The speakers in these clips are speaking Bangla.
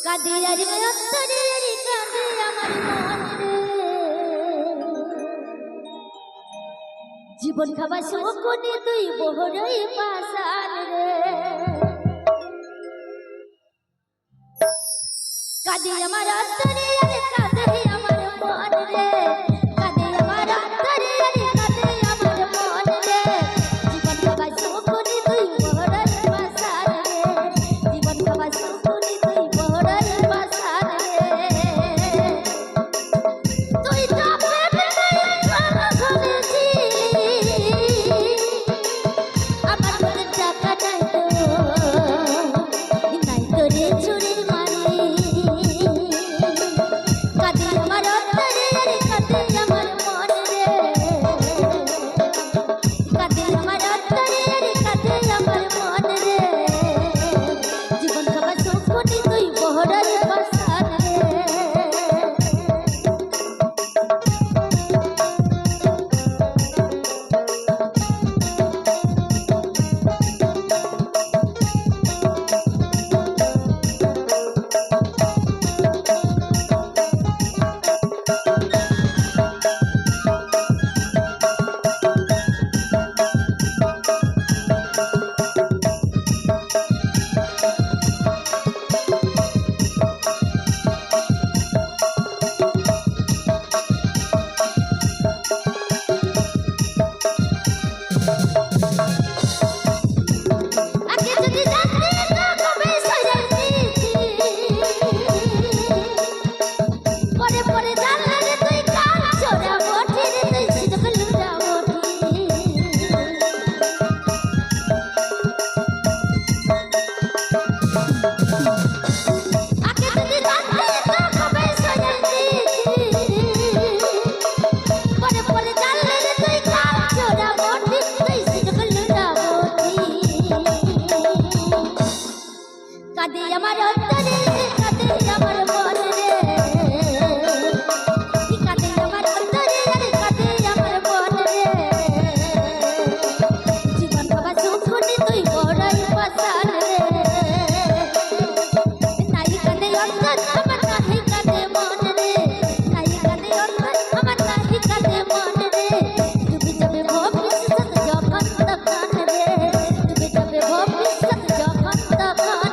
কাঁদে আর অন্তরে কাঁদে আমার মন জীবন খাবার শোকনে তুই বহরই পাশান রে কাঁদে আমার অন্তরে কাঁদে আমার মন রে কাঁদে আমার অন্তরে কাঁদে আমার মন রে জীবন খাবার শোকনে তুই বহরই পাশান রে জীবন খাবার শোকনে তুই বহরই পাশান রে তুই তো কাঁদে আমার অন্তরে কাঁদে আমার মন রে কাঁদে আমার অন্তরে কাঁদে আমার মন রে জীবন বাবা সুখনে তুই বড়ই পাশান রে নাই কাঁদে অন্তর আমার নাহি কাঁদে মন রে নাই কাঁদে অন্তর আমার নাহি কাঁদে মন রে ডুবে যাবে ভবিষ্যৎ যখন তখন রে ডুবে যাবে ভবিষ্যৎ যখন তখন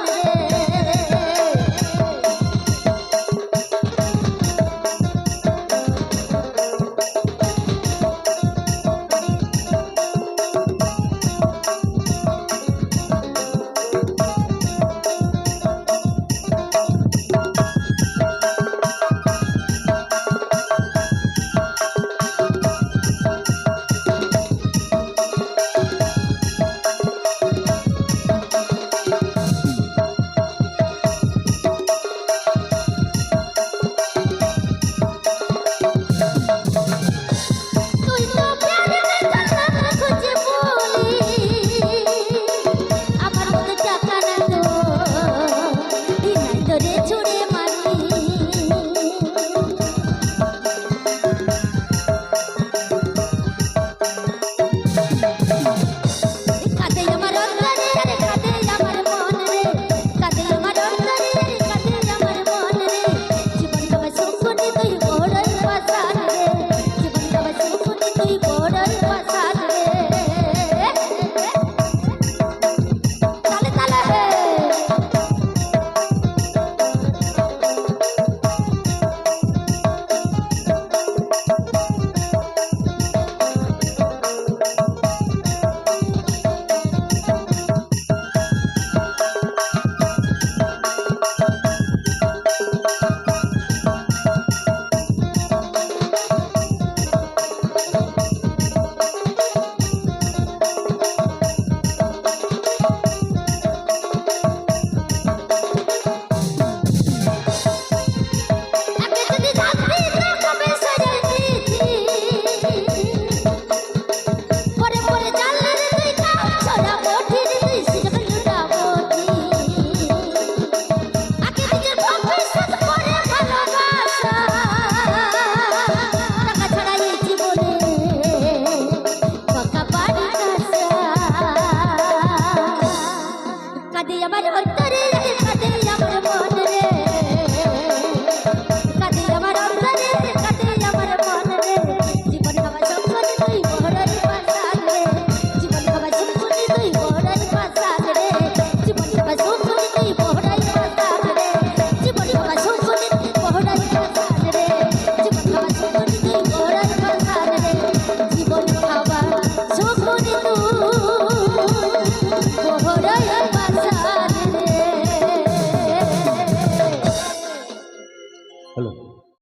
কাঁদে আমার অন্তরে কাঁদে আমার মন